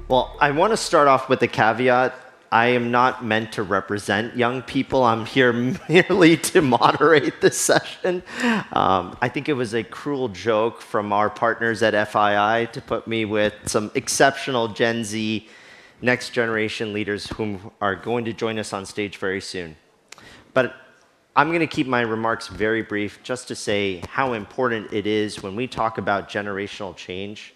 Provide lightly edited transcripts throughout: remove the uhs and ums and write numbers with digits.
Well, I want to start off with a caveat. I am not meant to represent young people. I'm here merely to moderate this session. I think it was a cruel joke from our partners at FII to put me with some exceptional Gen Z next generation leaders whom are going to join us on stage very soon. But I'm going to keep my remarks very brief just to say how important it is when we talk about generational change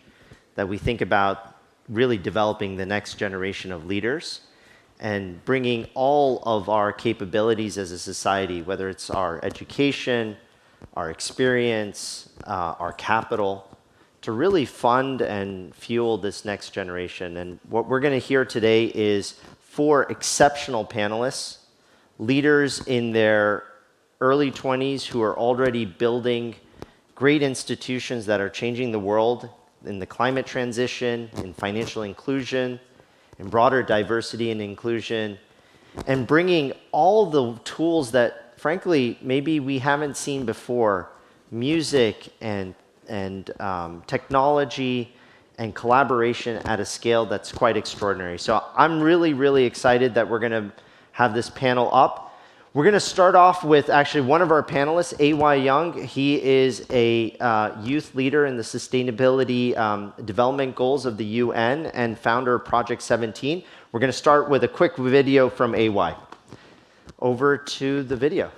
that we think about really developing the next generation of leaders and bringing all of our capabilities as a society, whether it's our education, our experience, our capital, to really fund and fuel this next generation. And what we're going to hear today is 4 exceptional panelists, leaders in their early 20s who are already building great institutions that are changing the world in the climate transition, in financial inclusion, in broader diversity and inclusion, and bringing all the tools that, frankly, maybe we haven't seen before, music and technology and collaboration at a scale that's quite extraordinary. So I'm really, really excited that we're going to have this panel up. We're going to start off with actually one of our panelists, A.Y. Young. He is a youth leader in the Sustainability Development Goals of the UN and founder of Project 17. We're going to start with a quick video from A.Y. Over to the video.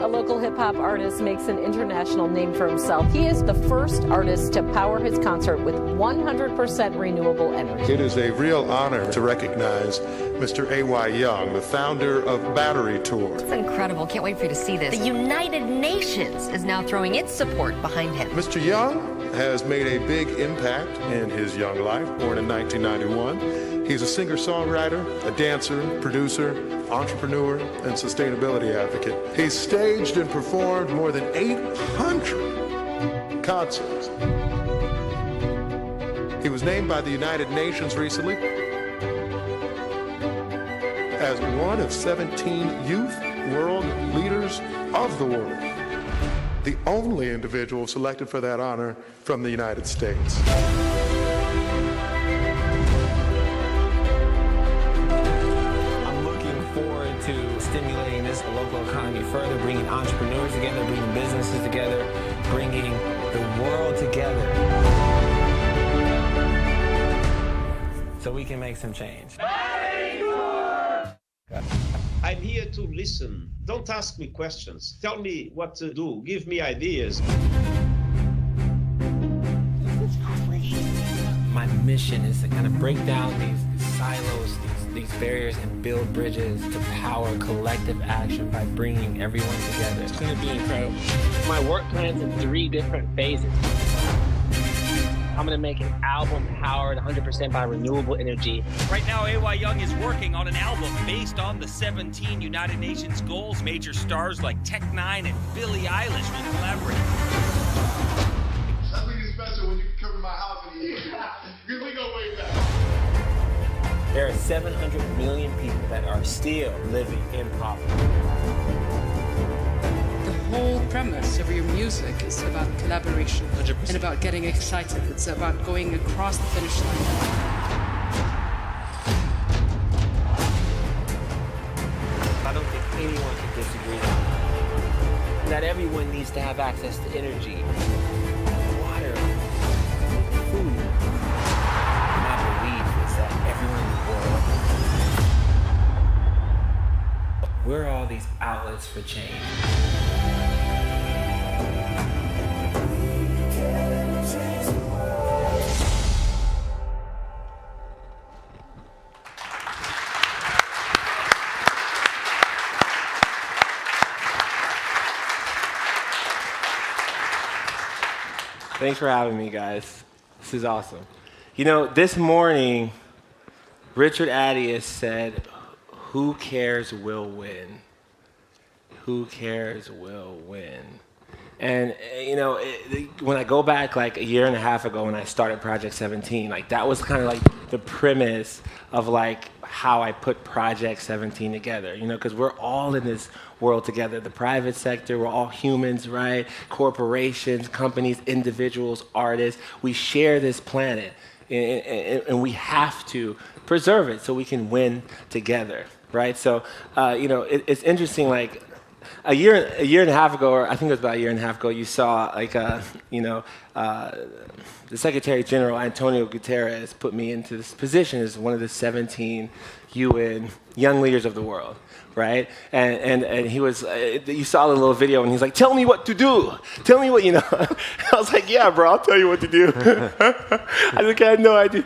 A local hip-hop artist makes an international name for himself. He is the first artist to power his concert with 100% renewable energy. It is a real honor to recognize Mr. A.Y. Young, the founder of MODERATOR. It's incredible. Can't wait for you to see this. The United Nations is now throwing its support behind him. Mr. Young has made a big impact in his young life, born in 1991. He's a singer-songwriter, a dancer, producer, entrepreneur, and sustainability advocate. He's staged and performed more than 800 concerts. He was named by the United Nations recently as one of 17 youth world leaders of the world, the only individual selected for that honor from the United States. To stimulating this local economy further, bringing entrepreneurs together, bringing businesses together, bringing the world together so we can make some change. I'm here to listen. Don't ask me questions. Tell me what to do. Give me ideas. My mission is to kind of break down these silos, these barriers, and build bridges to power collective action by bringing everyone together. It's going to be incredible. My work plan's in 3 different phases. I'm going to make an album powered 100% by renewable energy. Right now, A.Y. Young is working on an album based on the 17 United Nations goals. Major stars like Tech9 and Billie Eilish will collaborate. Nothing is special when you come to my house and eat. Because we go way back. There are 700 million people that are still living in poverty. The whole premise of your music is about collaboration 100%. And about getting excited. It's about going across the finish line. I don't think anyone can disagree that everyone needs to have access to energy, water, food. My belief is that everyone in the world, we're all these outlets for change. Thanks for having me, guys. This is awesome. You know, this morning, Richard Addis said, "Who cares will win? Who cares will win?" And when I go back like a year and a half ago when I started Project 17, like that was kind of like the premise of like how I put Project 17 together, because we're all in this world together. The private sector, we're all humans, right? Corporations, companies, individuals, artists, we share this planet and we have to preserve it so we can win together, right? So, it's interesting, like, a year and a half ago, or I think it was about a year and a half ago, you saw like the Secretary General Antonio Guterres put me into this position as one of the 17 UN young leaders of the world, right? And he was, you saw the little video, and he's like, "Tell me what to do. Tell me what I was like, "Yeah, bro, I'll tell you what to do." I think I had no idea,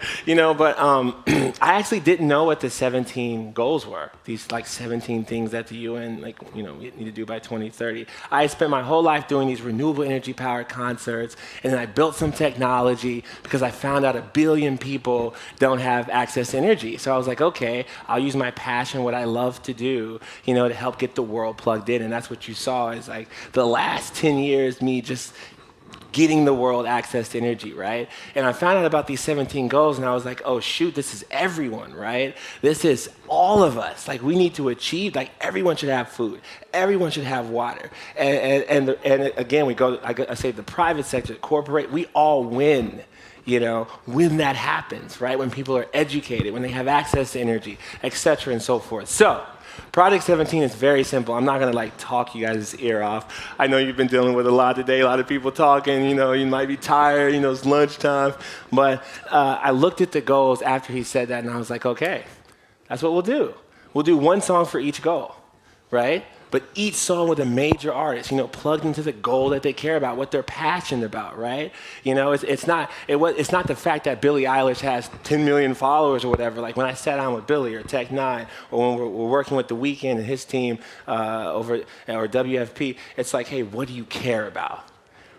But I actually didn't know what the 17 goals were. These like 17 things that the UN need to do by 2030. I spent my whole life doing these renewable energy powered concerts, and then I built some technology because I found out 1 billion people don't have access to energy. So I was like, okay, I'll use my passion, what I love to do, to help get the world plugged in. And that's what you saw is like the last 10 years, me just getting the world access to energy, right? And I found out about these 17 goals, and I was like, oh shoot, this is everyone, right? This is all of us. Like, we need to achieve, like, everyone should have food. Everyone should have water. And again, I say the private sector, corporate, we all win. When that happens, right? When people are educated, when they have access to energy, et cetera, and so forth. So, Project 17 is very simple. I'm not going to like talk you guys' ear off. I know you've been dealing with a lot today, a lot of people talking, you might be tired, it's lunchtime. But I looked at the goals after he said that, and I was like, okay, that's what we'll do. We'll do one song for each goal, right? But each song with a major artist, plugged into the goal that they care about, what they're passionate about, right? It's not the fact that Billie Eilish has 10 million followers or whatever. Like when I sat down with Billie or Tech9, or when we're working with The Weeknd and his team or WFP, it's like, hey, what do you care about?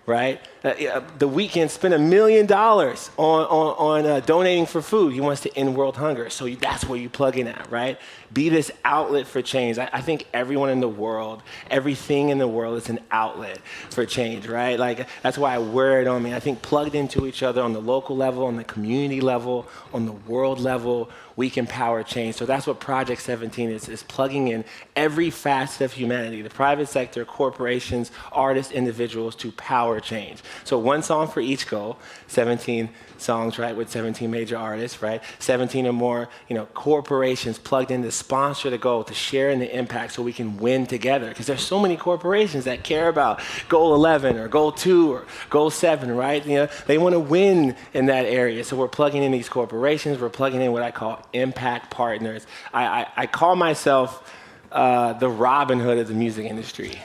Right? The Weeknd spent $1 million on donating for food. He wants to end world hunger. So that's where you plug in at, right? Be this outlet for change. I think everyone in the world, everything in the world is an outlet for change, right? Like, that's why I wear it on me. I think plugged into each other on the local level, on the community level, on the world level, we can power change. So that's what Project 17 is plugging in every facet of humanity, the private sector, corporations, artists, individuals, to power change. So one song for each goal, 17 songs, right, with 17 major artists, right? 17 or more, corporations plugged in to sponsor the goal, to share in the impact so we can win together. Because there's so many corporations that care about goal 11 or goal 2 or goal 7, right? They want to win in that area. So we're plugging in these corporations. We're plugging in what I call impact partners. I call myself the Robin Hood of the music industry.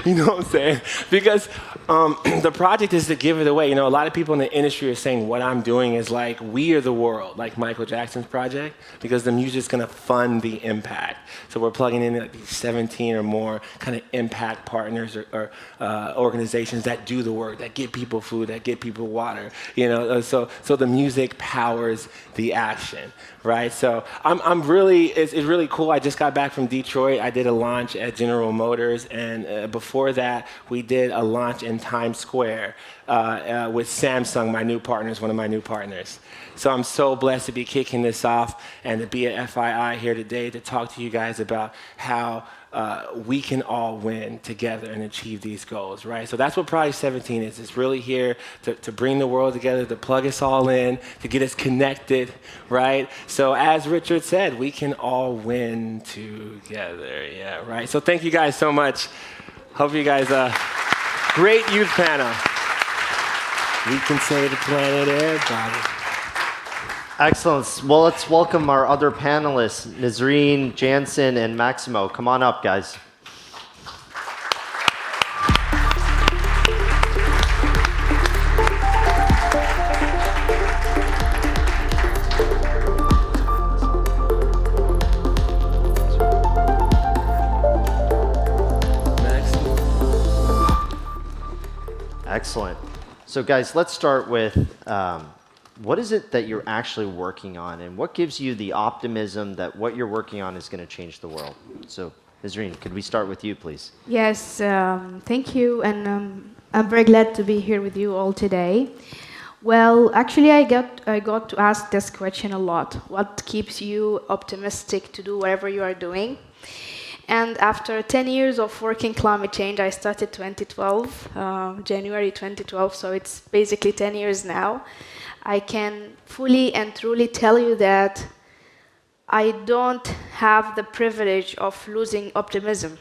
You know what I'm saying? Because the project is to give it away. A lot of people in the industry are saying what I'm doing is like We Are the World, like Michael Jackson's project, because the music's going to fund the impact. So we're plugging in like these 17 or more kind of impact partners or organizations that do the work, that get people food, that get people water. So the music powers the action, right? So it's really cool. I just got back from Detroit. I did a launch at General Motors, and before that, we did a launch in Times Square with Samsung, one of my new partners. So I'm so blessed to be kicking this off and to be at FII here today to talk to you guys about how we can all win together and achieve these goals, right? So that's what Project 17 is. It's really here to bring the world together, to plug us all in, to get us connected, right? So as Richard said, we can all win together, yeah, right? So thank you guys so much. Hope you guys, great youth panel. We can save the planet, everybody. Excellent. Well, let's welcome our other panelists, Nazreen, Jansen, and Maximo. Come on up, guys. Excellent. So guys, let's start with what is it that you're actually working on, and what gives you the optimism that what you're working on is going to change the world? So Nazreen, could we start with you, please? Yes, thank you, and I'm very glad to be here with you all today. Well, actually, I got to ask this question a lot. What keeps you optimistic to do whatever you are doing? And after 10 years of working climate change, I started 2012, January 2012, so it's basically 10 years now. I can fully and truly tell you that I don't have the privilege of losing optimism.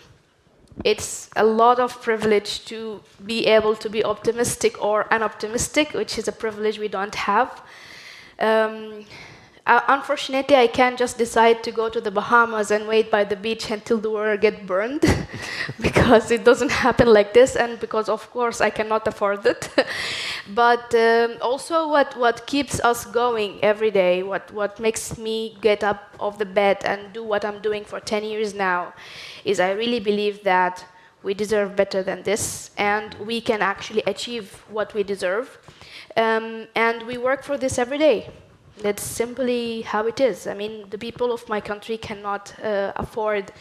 It's a lot of privilege to be able to be optimistic or unoptimistic, which is a privilege we don't have. Unfortunately, I can't just decide to go to the Bahamas and wait by the beach until the world gets burned, because it doesn't happen like this, and because, of course, I cannot afford it. But also what keeps us going every day, what makes me get up off the bed and do what I'm doing for 10 years now, is I really believe that we deserve better than this, and we can actually achieve what we deserve. And we work for this every day. That's simply how it is. I mean, the people of my country cannot afford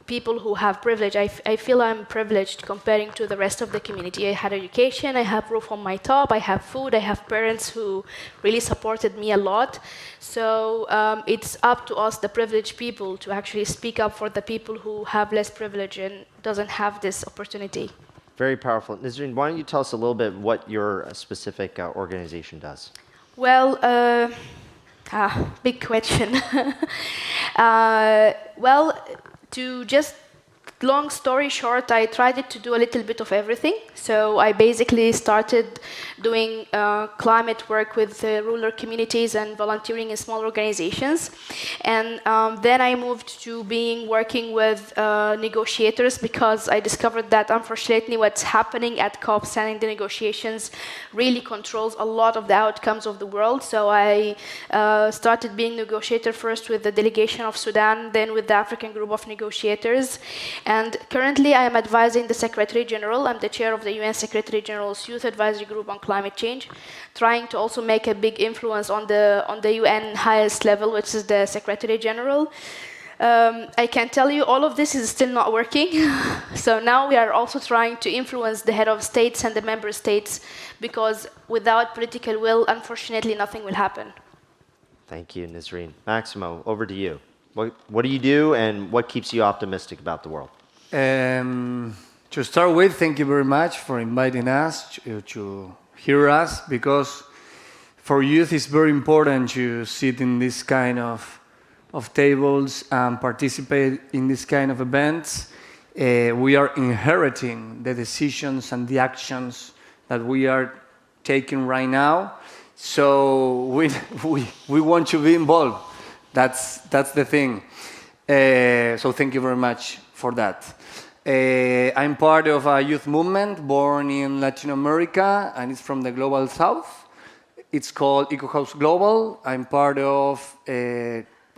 people who have privilege. I feel I'm privileged comparing to the rest of the community. I had education, I have roof on my top, I have food, I have parents who really supported me a lot. So it's up to us, the privileged people, to actually speak up for the people who have less privilege and doesn't have this opportunity. Very powerful. Nazreen, why don't you tell us a little bit what your specific organization does? Well, big question. Well, to just long story short, I tried to do a little bit of everything. So I basically started doing climate work with rural communities and volunteering in small organizations. And then I moved to working with negotiators, because I discovered that unfortunately what's happening at COPs and in the negotiations really controls a lot of the outcomes of the world. So I started being negotiator first with the delegation of Sudan, then with the African group of negotiators. And currently, I am advising the Secretary General. I'm the chair of the UN Secretary General's Youth Advisory Group on Climate Change, trying to also make a big influence on the UN highest level, which is the Secretary General. I can tell you all of this is still not working. So now we are also trying to influence the head of states and the member states, because without political will, unfortunately, nothing will happen. Thank you, Nazreen. Maximo, over to you. What do you do, and what keeps you optimistic about the world? To start with, thank you very much for inviting us to hear us, because for youth it's very important to sit in this kind of tables and participate in this kind of events. We are inheriting the decisions and the actions that we are taking right now, so we want to be involved. That's the thing. So thank you very much for that. I'm part of a youth movement born in Latin America, and it's from the Global South. It's called EcoHouse Global. I'm part of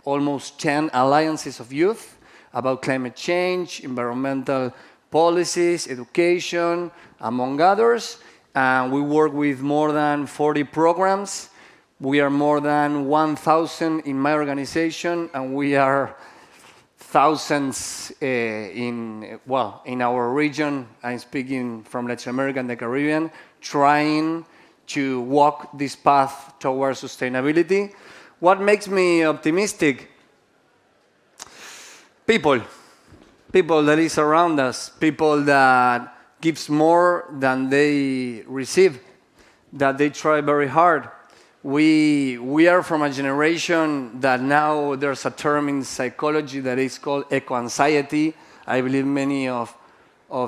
almost 10 alliances of youth about climate change, environmental policies, education, among others. And we work with more than 40 programs. We are more than 1,000 in my organization, and we are thousands in our region. I'm speaking from Latin America and the Caribbean, trying to walk this path towards sustainability. What makes me optimistic? People that is around us, people that gives more than they receive, that they try very hard. We are from a generation that now there's a term in psychology that is called eco-anxiety. I believe many of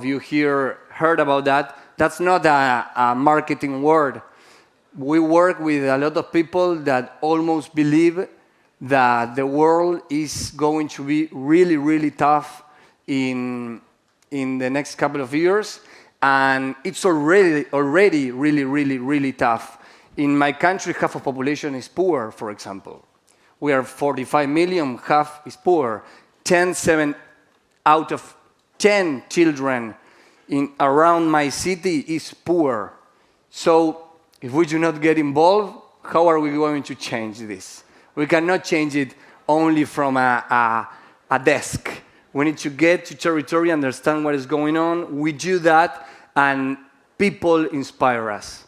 you here heard about that. That's not a marketing word. We work with a lot of people that almost believe that the world is going to be really, really tough in the next couple of years, and it's already really, really, really tough. In my country, half of the population is poor, for example. We are 45 million, half is poor. 7 out of 10 children around my city is poor. So if we do not get involved, how are we going to change this? We cannot change it only from a desk. We need to get to territory, understand what is going on. We do that, and people inspire us.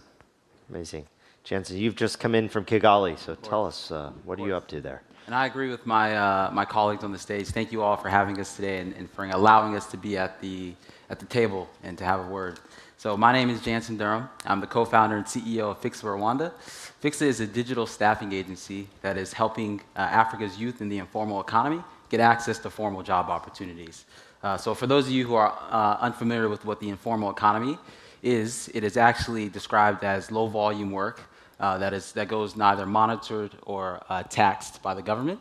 Amazing. Jansen, you've just come in from Kigali, so tell us, what are you up to there? And I agree with my colleagues on the stage. Thank you all for having us today and for allowing us to be at the table and to have a word. So my name is Jansen Durham. I'm the co-founder and CEO of Fixa Rwanda. Fixa is a digital staffing agency that is helping Africa's youth in the informal economy get access to formal job opportunities. So for those of you who are unfamiliar with what the informal economy is, it is actually described as low volume work that goes neither monitored or taxed by the government.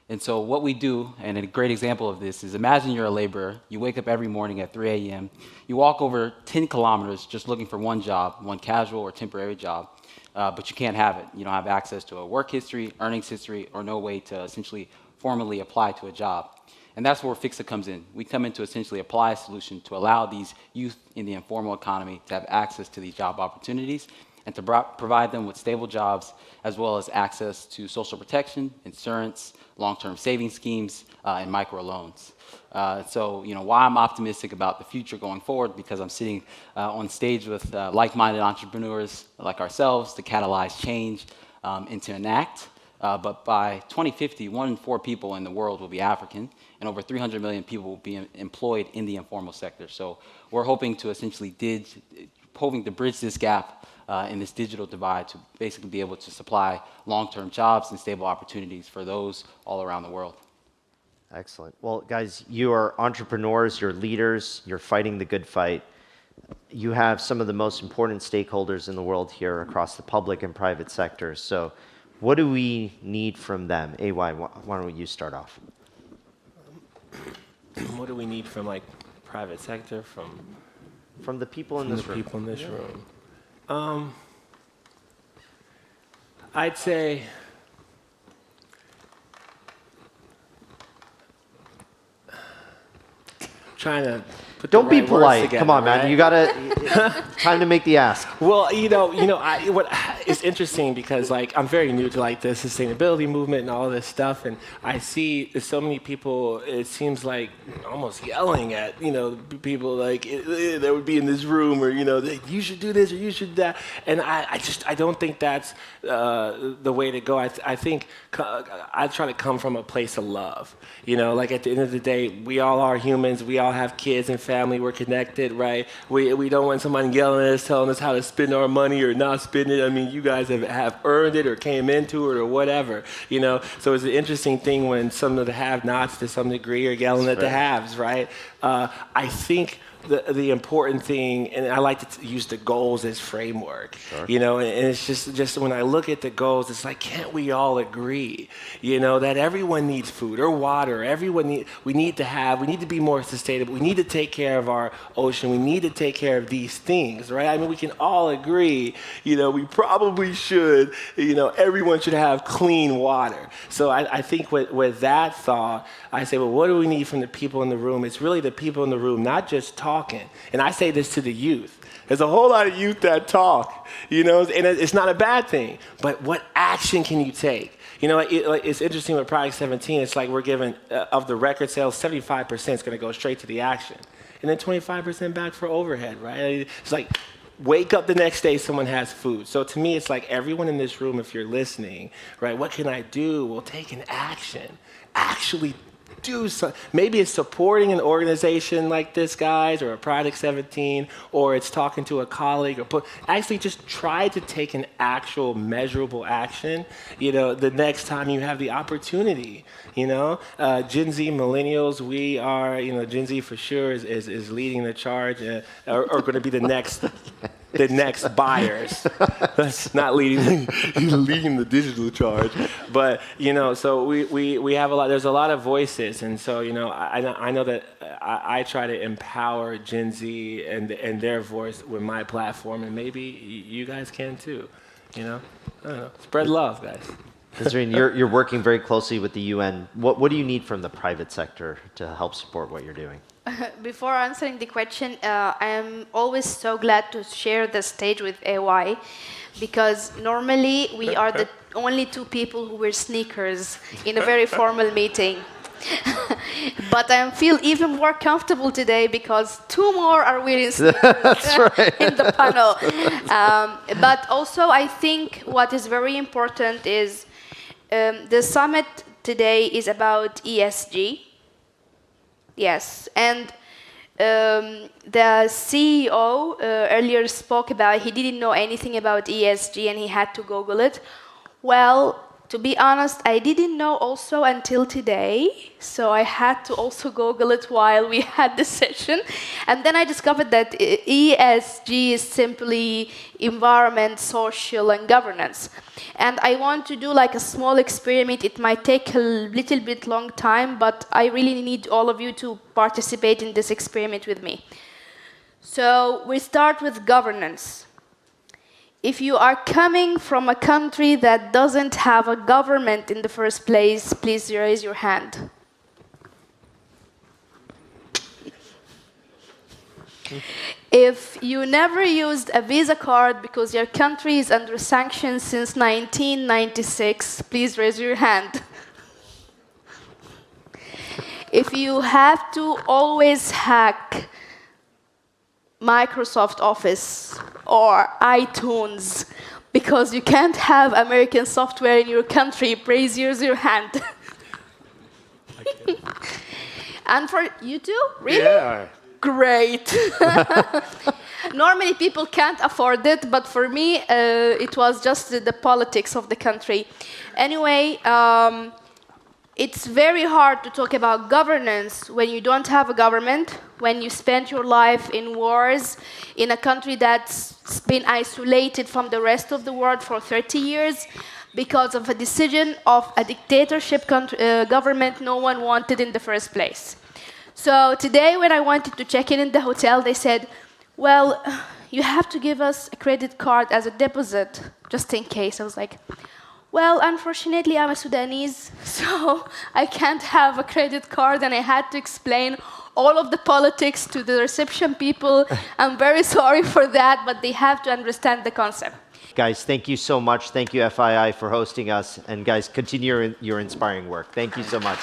And so what we do, and a great example of this is, imagine you're a laborer. You wake up every morning at 3 a.m. You walk over 10 kilometers just looking for one job, one casual or temporary job, but you can't have it. You don't have access to a work history, earnings history, or no way to essentially formally apply to a job. And that's where Fixa comes in. We come in to essentially apply a solution to allow these youth in the informal economy to have access to these job opportunities and to provide them with stable jobs, as well as access to social protection, insurance, long-term saving schemes, and microloans. So, why I'm optimistic about the future going forward, because I'm sitting on stage with like-minded entrepreneurs like ourselves to catalyze change and to enact. But by 2050, 1 in 4 people in the world will be African, and over 300 million people will be employed in the informal sector. So we're hoping to essentially bridge this gap in this digital divide to basically be able to supply long-term jobs and stable opportunities for those all around the world. Excellent. Well, guys, you are entrepreneurs, you're leaders, you're fighting the good fight. You have some of the most important stakeholders in the world here across the public and private sectors. So what do we need from them? AY, why don't you start off? What do we need from private sector, from the people in this room? People in this room. I'd say trying to put Don't the be right polite. words together, Come on, right? man. You gotta time to make the ask. Well, it's interesting because I'm very new to the sustainability movement and all this stuff, and I see so many people. It seems like almost yelling at people they would be in this room or you should do this or you should that, and I don't think that's the way to go. I think I try to come from a place of love. At the end of the day, we all are humans. We all have kids and family. We're connected, right? We don't want someone yelling at us, telling us how to spend our money or not spend it. I mean, you guys have earned it or came into it or whatever, So it's an interesting thing when some of the have-nots to some degree are yelling at the haves, right? I think the important thing, and I like to use the goals as framework, and it's just when I look at the goals, it's can't we all agree, that everyone needs food or water, we need to be more sustainable, we need to take care of our ocean, we need to take care of these things, right? I mean, we can all agree, we probably should, everyone should have clean water. So I think with that thought, I say, well, what do we need from the people in the room? It's really the people in the room, not just talking. And I say this to the youth. There's a whole lot of youth that talk, and it's not a bad thing. But what action can you take? It's interesting with Project 17. It's we're given, of the record sales, 75% is going to go straight to the action. And then 25% back for overhead, right? It's wake up the next day, someone has food. So to me, it's everyone in this room, if you're listening, right, what can I do? Well, take an action. Actually do something. Maybe it's supporting an organization like this, guys, or a Project 17, or it's talking to a colleague, or actually just try to take an actual measurable action, the next time you have the opportunity, Gen Z, millennials, we are, Gen Z for sure is leading the charge, are going to be the next buyers. That's not leading the digital charge. But, so we have there's a lot of voices. And so, I know that I try to empower Gen Z and their voice with my platform, and maybe you guys can too, I don't know. Spread love, guys. Nazreen, you're working very closely with the UN. What do you need from the private sector to help support what you're doing? Before answering the question, I am always so glad to share the stage with AY, because normally we are the only two people who wear sneakers in a very formal meeting. But I feel even more comfortable today because 2 more are willing That's right. in the panel. But also, I think what is very important is the summit today is about ESG. Yes, and the CEO earlier spoke about he didn't know anything about ESG and he had to Google it. Well, to be honest, I didn't know also until today, so I had to also Google it while we had the session. And then I discovered that ESG is simply environment, social, and governance. And I want to do like a small experiment. It might take a little bit long time, but I really need all of you to participate in this experiment with me. So we start with governance. If you are coming from a country that doesn't have a government in the first place, please raise your hand. If you never used a Visa card because your country is under sanctions since 1996, please raise your hand. If you have to always hack Microsoft Office or iTunes because you can't have American software in your country, please raise your hand. And for you too? Really? Yeah. Great. Normally people can't afford it, but for me it was just the politics of the country. Anyway, it's very hard to talk about governance when you don't have a government, when you spend your life in wars in a country that's been isolated from the rest of the world for 30 years because of a decision of a dictatorship government no one wanted in the first place. So today when I wanted to check in the hotel, they said, well, you have to give us a credit card as a deposit, just in case. I was like, well, unfortunately, I'm a Sudanese, so I can't have a credit card, and I had to explain all of the politics to the reception people. I'm very sorry for that, but they have to understand the concept. Guys, thank you so much. Thank you, FII, for hosting us. And guys, continue your inspiring work. Thank you so much.